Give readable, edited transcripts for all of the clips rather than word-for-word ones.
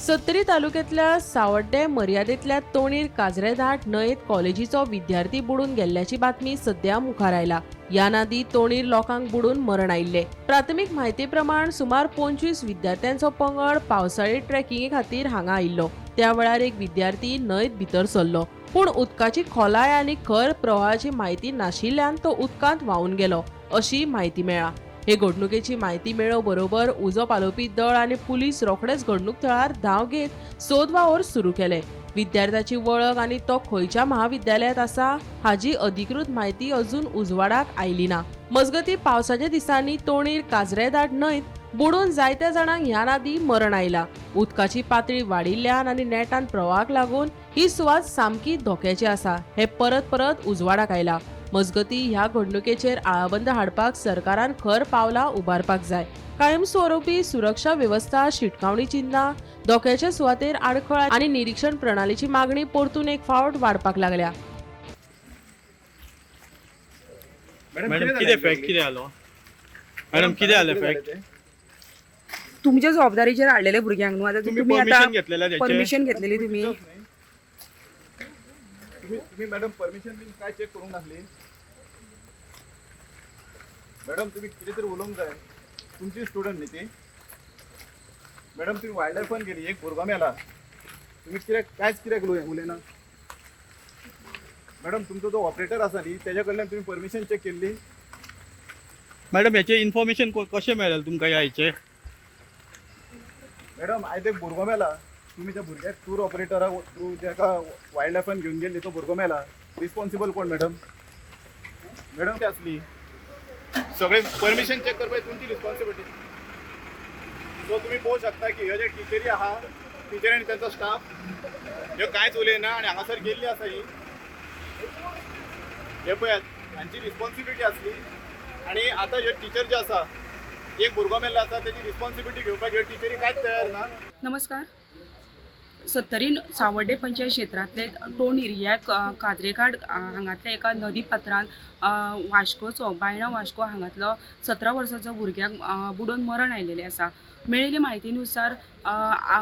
सत्तरी तालुक्यातल्या सावड्डे मर्यादेतल्या तोणीर काजरेधाट न्हंयेत कॉलेजीचो विद्यार्थी बुडून गेल्ल्याची बातमी सध्या मुखार आयला। या नादी तोणीर लोकांक बुडून मरण आयिल्ले। प्राथमीक म्हायती प्रमाण सुमार 25 विद्यार्थ्यांचो पंगड पावसाळी ट्रेकिंगे खातीर हांगा आयिल्लो। त्या वेळार एक विद्यार्थी न्हंयेत भितर सरलो, पूण उदकाची खोलाय आनी खर प्रवाहाची म्हायती नाशिल्ल्यान तो उदकांत व्हांवून गेलो अशी म्हायती मेळ्ळा। हे घडणुकेची म्हायती मेळो बरोबर उजो पालोवपी दळ आनी पुलीस रोखडेच घडणूक थळार धांव घेत सोद वावर सुरू केले। विद्यार्थ्याची वळख आनी तो खंयच्या महाविद्यालयात आसा हाची अधिकृत म्हायती अजून उजवाडाक आयली ना। मजगती पावसाच्या दिसांनी तोणीर काजरेधाट न्हंयत बुडून जायत्या जाणांक ह्या नादी मरण आयला। उदकाची पातळी वाडिल्ल्यान आनी नेटान प्रवाहाक लागून ही सुवात सामकी धोक्याची आसा हे परत परत उजवाडाक आयला। मजगती ह्या घडणुकेचेर आळाबंद हाडपाक सरकारान खर पावलां उबारपाक जाय। कायमस्वरूपी सुरक्षा व्यवस्था, शिटकावणी चिन्हां, धोक्याच्या सुवातेर आडखळ आनी निरीक्षण प्रणालीची मागणी परतून एक फावट वाडपाक लागल्या। मॅडम किती फॅक्ट किती आलो? मॅडम किती आले फॅक्ट? तुमच्या जबाबदारीचेर हाडलेले भुरग्यांक न्हू। आता तुम्ही आता घेतलेल्या परमिशन घेतलेली तुम्ही मॅडम परमिशन बिन काय चेक करून नासली? मॅडम तुम्ही किती तरी उलोवंक जाय, तुमची स्टुडंट न्ही ती। मॅडम तुम्ही वायल्ड लायफान गेली, एक भुरगो मेला, तुम्ही कित्याक उलयना? मॅडम तुमचो जो ऑपरेटर आसा न्ही तेज्या कडल्यान तुम्ही परमिशन चेक केल्ली? मॅडम याचे इन्फॉर्मेशन कशें मेळ्ळें तुमकां ह्याचे? मॅडम आयज एक भुरगो मेला, तुम्ही त्या भुरग्याक टूर ऑपरेटरा थ्रू जेका वायल्ड लायफान घेऊन गेल्ली तो भुरगो मेला, रिस्पॉन्सिबल कोण मॅडम? मॅडम ती आसली सगळे परमिशन चेक करपाची तुमची रिस्पॉन्सिबिलिटी। सो तुम्ही पळोवंक शकता की ह्यो जे टिचरी आहा, टिचर आनी त्यांचो स्टाफ ह्यो कांयच उलयना आनी हांगासर गेल्ली आसा ही। हे पळयात, हांची रिस्पॉन्सिबिलिटी आसली आनी आतां ह्यो टिचर जे आसा, एक भुरगो मेल्लो आसा तेजी रिस्पॉन्सिबिलिटी घेवपाक ह्यो टिचरी कांयच तयार ना। नमस्कार। सत्तरी सावड्डे पंचायत क्षेत्रांतले तोणीर ह्या काजरेघाट हांगातल्या एका नदी पात्रांत वास्कोचो बायणा वास्को हांगातलो 17 वर्साचो भुरग्याक बुडोवन मरण आयिल्लें आसा। मेळिल्ले म्हायतीनुसार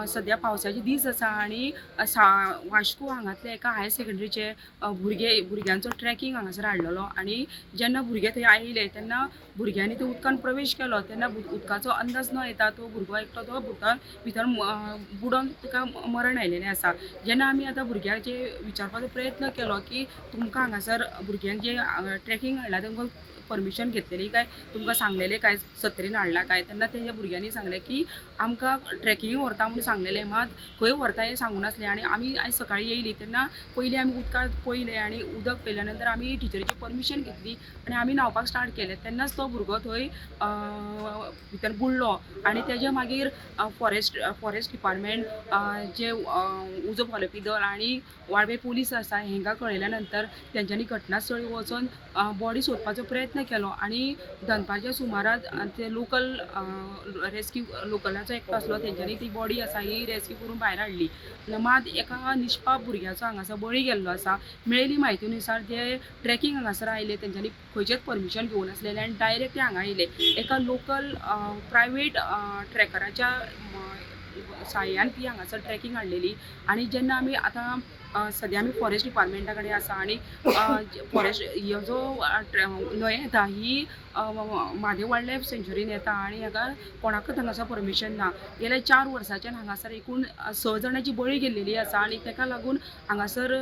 सद्या पावसाचे दीस आसा आनी वास्को हांगातले एका हायर सेकंडरीचे भुरग्यांचो ट्रेकिंग हांगासर हाडलेलो आनी जेन्ना भुरगे थंय आयिल्ले तेन्ना भुरग्यांनी तो उदकान प्रवेश केलो तेन्ना उदकाचो अंदाज न येता तो भुरगो एकटो तो उदकान भितर बुडोवन ताका मरण आयिल्लें आसा। जेन्ना आमी आतां भुरग्याचे विचारपाचो प्रयत्न केलो की तुमकां हांगासर भुरग्यांक जे ट्रेकिंग हाडला तांकां परमिशन घेतलेली काय, तुमकां सांगलेलें काय सत्तरीन हाडला काय, तेन्ना तेज्या भुरग्यांनी सांगलें की आमकां ट्रेकिंग व्हरता म्हणून सांगलेलें, मात खंय व्हरता हें सांगूं नासलें। आनी आमी आयज सकाळीं येयलीं तेन्ना पयलीं आमी उदकांत पयलें आनी उदक पयल्या नंतर आमी टिचरीची परमिशन घेतली आनी आमी न्हांवपाक स्टार्ट केलें। तेन्नाच तो भुरगो थंय भितर बुडलो आनी तेज्या मागीर फॉरेस्ट डिपार्टमेंट जे उजो पालोवपी दळ आनी वाळवे पुलीस आसा हांकां कळयल्या नंतर तेंच्यांनी घटनास्थळी वचून बॉडी सोदपाचो प्रयत्न केलो आनी दनपारच्या सुमाराक ते लोकलाचो एकटो आसलो तेंच्यांनी ती बॉडी आसा ही रेस्क्यू करून भायर हाडली। मात एका निश्पाप भुरग्याचो हांगासर बळी गेल्लो आसा। मेळिल्ली म्हायतीनुसार जे ट्रेकिंग हांगासर आयले तेंच्यांनी खंयचेच परमिशन घेवूं नासलेलें आनी डायरेक्ट ते हांगा आयले एका लोकल प्रायवेट ट्रेकराच्या सहाय्यान ती हांगासर ट्रेकिंग हाडलेली। आनी जेन्ना आमी आतां सद्या आमी फॉरेस्ट डिपार्टमेंटा कडेन आसा आनी फॉरेस्ट ह्यो जो न्हंय येता ही म्हादेव वायल्ड लायफ सेंच्युरीन येता आनी हाका कोणाकच हांगासर परमिशन ना। गेल्या 4 वर्सांच्यान हांगासर एकूण 6 जाणांची बळी गेल्लेली आसा आनी ताका लागून हांगासर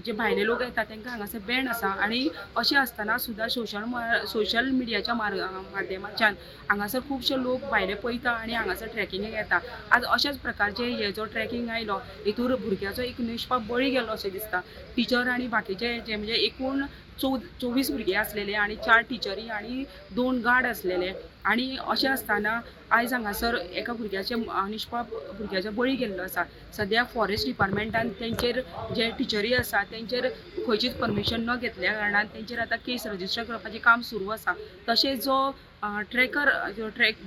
जे भायले लोक येता तांकां हांगासर बॅन आसा। आनी अशें आसतना सुद्दां सोशल मिडियाच्या माध्यमाच्यान हांगासर खुबशे लोक भायले पळयता आनी हांगासर ट्रेकिंगेक येता। आज अशाच प्रकारचे हे जो ट्रेकिंग आयलो हितूर भुरग्याचो एक निश्पाप बळी गेल्लो अशें दिसता। टिचर आनी बाकीचे जे म्हणजे एकूण 24 भुरगे आसलेले आनी 4 टिचरी आनी 2 गार्ड आसलेले आनी अशें आसतना आयज हांगासर एका भुरग्याचे निश्पाप भुरग्याचो बळी गेल्लो आसा। सद्या फॉरेस्ट डिपार्टमेंटान तेंचेर जे टिचरी आसा तेंचेर खंयचीच परमिशन न घेतल्या कारणान तेंचेर आतां केस रजिस्टर करपाचें काम सुरू आसा। तशेंच जो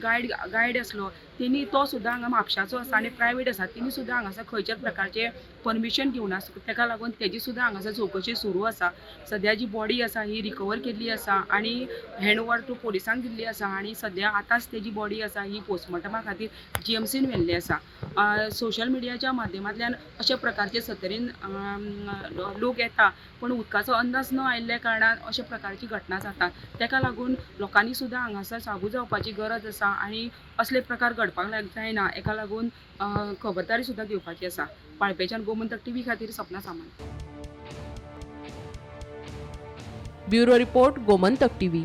गायड आसलो तेणी तो सुद्दां हांगा म्हापशाचो आसा आनी प्रायवेट आसा तेणी सुद्दां हांगासर खंयच्याच प्रकारचे परमिशन घेवना ताका लागून तेजी सुद्दां हांगासर चवकशी सुरू आसा। सद्या जी बॉडी आसा ही रिकवर केल्ली आसा आनी हँड ओवर टू पोलिसांक दिल्ली आसा आनी सद्या आतांच तेजी बॉडी आसा ही पोस्टमॉर्टमा खातीर GMCन व्हेल्ली आसा. सोशल मिडियाच्या माध्यमांतल्यान अशा प्रकारचे सतरेन लोक येता पण उदकाचो अंदाज न आयिल्ल्या कारणान अशा प्रकारची घटना जातात. ताका लागून लोकांनी सुद्दां हांगासर जागृत जावपाची गरज आसा आनी असले प्रकार घडपाक जायना. हेका लागून खबरदारी सुद्दां घेवपाची आसा. पाळपेच्यान गोमंतक TV खातीर Sapna Samant. Bureau report Gomantak TV.